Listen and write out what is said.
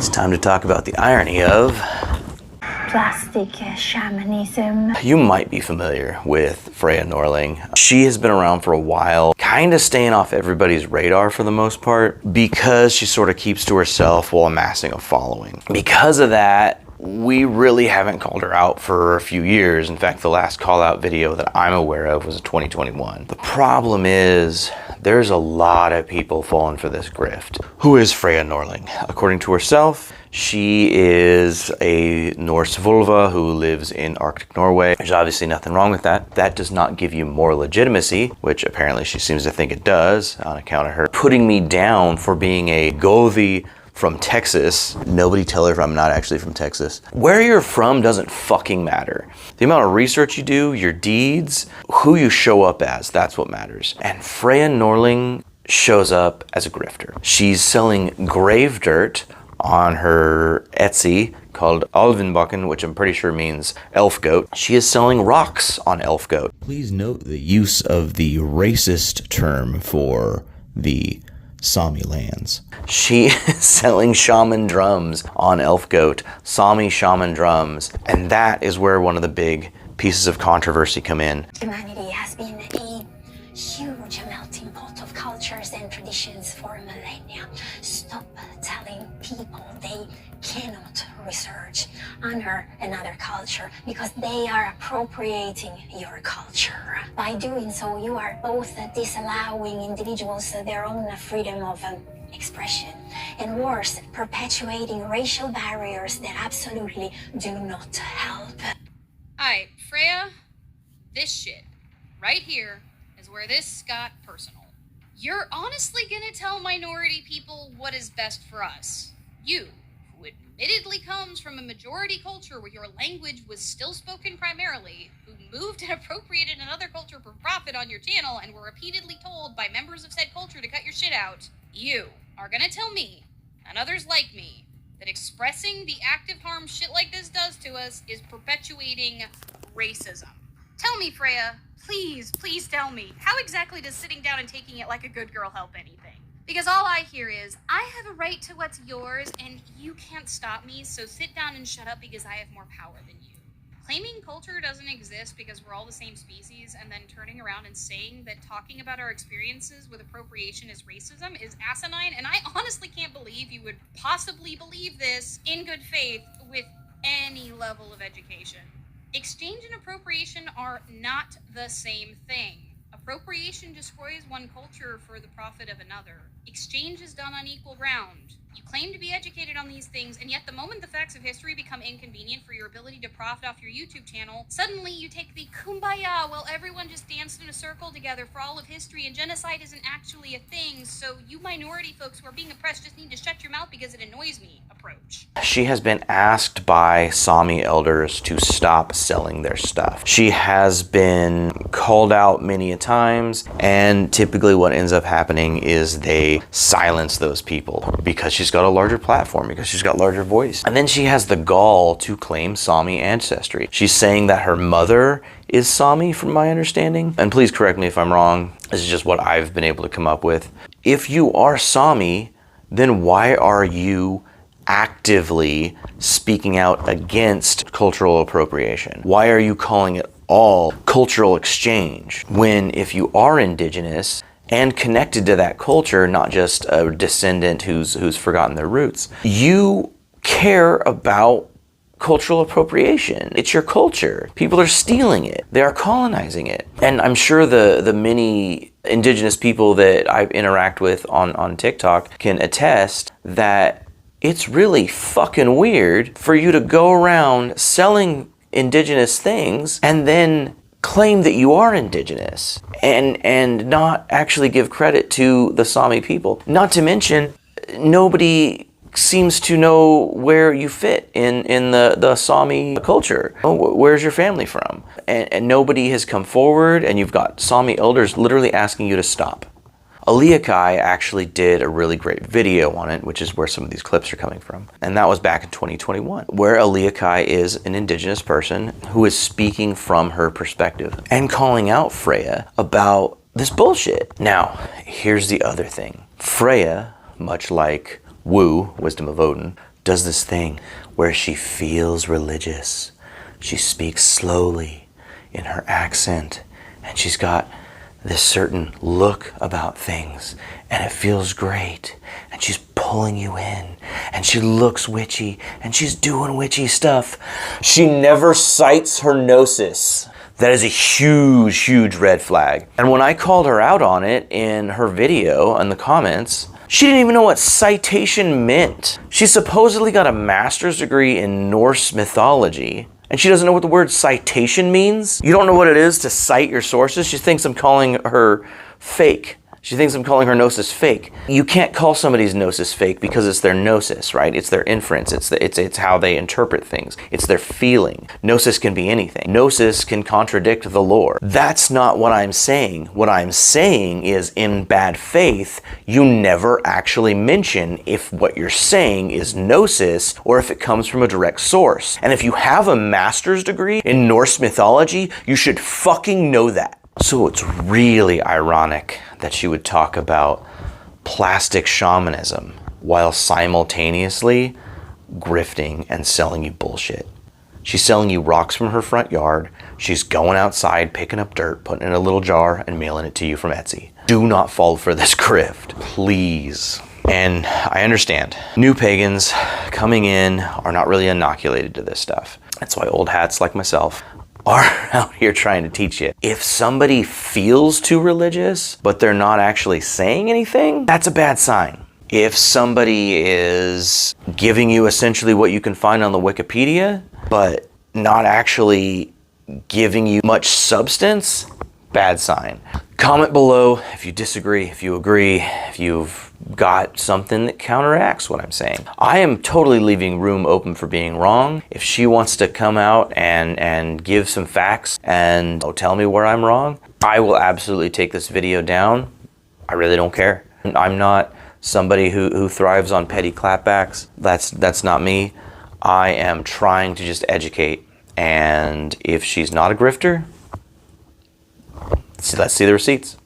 It's time to talk about the irony of plastic shamanism. You might be familiar with Freyja Norling. She has been around for a while, kind of staying off everybody's radar for the most part, because she sort of keeps to herself while amassing a following. Because of that, we really haven't called her out for a few years. In fact, the last call out video that I'm aware of was in 2021. The problem is, there's a lot of people falling for this grift. Who is Freyja Norling? According to herself, she is a Norse vulva who lives in Arctic Norway. There's obviously nothing wrong with that. That does not give you more legitimacy, which apparently she seems to think it does, on account of her putting me down for being a Gothi from Texas. Nobody tell her if I'm not actually from Texas. Where you're from doesn't fucking matter. The amount of research you do, your deeds, who you show up as, that's what matters. And Freyja Norling shows up as a grifter. She's selling grave dirt on her Etsy called Alvinbakken, which I'm pretty sure means elf goat. She is selling rocks on elf goat. Please note the use of the racist term for the Sami lands. She is selling shaman drums on elf goat, Sami shaman drums, and that is where one of the big pieces of controversy come in. Humanity has been a huge melting pot of cultures and traditions for millennia. Stop telling people they cannot research, honor another culture because they are appropriating your culture. By doing so, you are both disallowing individuals their own freedom of expression, and worse, perpetuating racial barriers that absolutely do not help. Alright, Freyja, this shit right here is where this got personal. You're honestly gonna tell minority people what is best for us. You, who admittedly comes from a majority culture where your language was still spoken primarily, who moved and appropriated another culture for profit on your channel and were repeatedly told by members of said culture to cut your shit out, you are gonna tell me, and others like me, that expressing the active harm shit like this does to us is perpetuating racism. Tell me, Freyja, please tell me, how exactly does sitting down and taking it like a good girl help anything? Because all I hear is, I have a right to what's yours, and you can't stop me, so sit down and shut up because I have more power than you. Claiming culture doesn't exist because we're all the same species, and then turning around and saying that talking about our experiences with appropriation is racism is asinine, and I honestly can't believe you would possibly believe this in good faith with any level of education. Exchange and appropriation are not the same thing. Appropriation destroys one culture for the profit of another. Exchange is done on equal ground. You claim to be educated on these things, and yet the moment the facts of history become inconvenient for your ability to profit off your YouTube channel, suddenly you take the kumbaya while everyone just danced in a circle together for all of history, and genocide isn't actually a thing, so you minority folks who are being oppressed just need to shut your mouth because it annoys me approach. She has been asked by Sami elders to stop selling their stuff. She has been called out many a times, and typically what ends up happening is they silence those people because she's got a larger platform, because she's got larger voice. And then she has the gall to claim Sami ancestry. She's saying that her mother is Sami, from my understanding. And please correct me if I'm wrong. This is just what I've been able to come up with. If you are Sami, then why are you actively speaking out against cultural appropriation? Why are you calling it all cultural exchange when, if you are indigenous and connected to that culture, not just a descendant who's forgotten their roots, you care about cultural appropriation? It's your culture. People are stealing it. They are colonizing it. And I'm sure the many indigenous people that I interact with on TikTok can attest that it's really fucking weird for you to go around selling indigenous things and then claim that you are indigenous and not actually give credit to the Sami people. Not to mention, nobody seems to know where you fit in the Sami culture. Where's your family from? And nobody has come forward, and you've got Sami elders literally asking you to stop. Aliakai actually did a really great video on it, which is where some of these clips are coming from. And that was back in 2021, where Aliakai is an indigenous person who is speaking from her perspective and calling out Freyja about this bullshit. Now, here's the other thing. Freyja, much like Wu, wisdom of Odin, does this thing where she feels religious. She speaks slowly in her accent, and she's got this certain look about things, and it feels great, and she's pulling you in, and she looks witchy, and she's doing witchy stuff. She never cites her gnosis. That is a huge, huge red flag. And when I called her out on it in her video in the comments, she didn't even know what citation meant. She supposedly got a master's degree in Norse mythology, and she doesn't know what the word citation means. You don't know what it is to cite your sources. She thinks I'm calling her fake. She thinks I'm calling her gnosis fake. You can't call somebody's gnosis fake because it's their gnosis, right? It's their inference. It's how they interpret things. It's their feeling. Gnosis can be anything. Gnosis can contradict the lore. That's not what I'm saying. What I'm saying is, in bad faith, you never actually mention if what you're saying is gnosis or if it comes from a direct source. And if you have a master's degree in Norse mythology, you should fucking know that. So it's really ironic that she would talk about plastic shamanism while simultaneously grifting and selling you bullshit. She's selling you rocks from her front yard. She's going outside, picking up dirt, putting it in a little jar, and mailing it to you from Etsy. Do not fall for this grift, please. And I understand. New pagans coming in are not really inoculated to this stuff. That's why old hats like myself are out here trying to teach you. If somebody feels too religious, but they're not actually saying anything, that's a bad sign. If somebody is giving you essentially what you can find on the Wikipedia, but not actually giving you much substance, bad sign. Comment below if you disagree, if you agree, if you've got something that counteracts what I'm saying. I am totally leaving room open for being wrong. If she wants to come out and give some facts and tell me where I'm wrong, I will absolutely take this video down. I really don't care. I'm not somebody who thrives on petty clapbacks. That's not me. I am trying to just educate. And if she's not a grifter, let's see the receipts.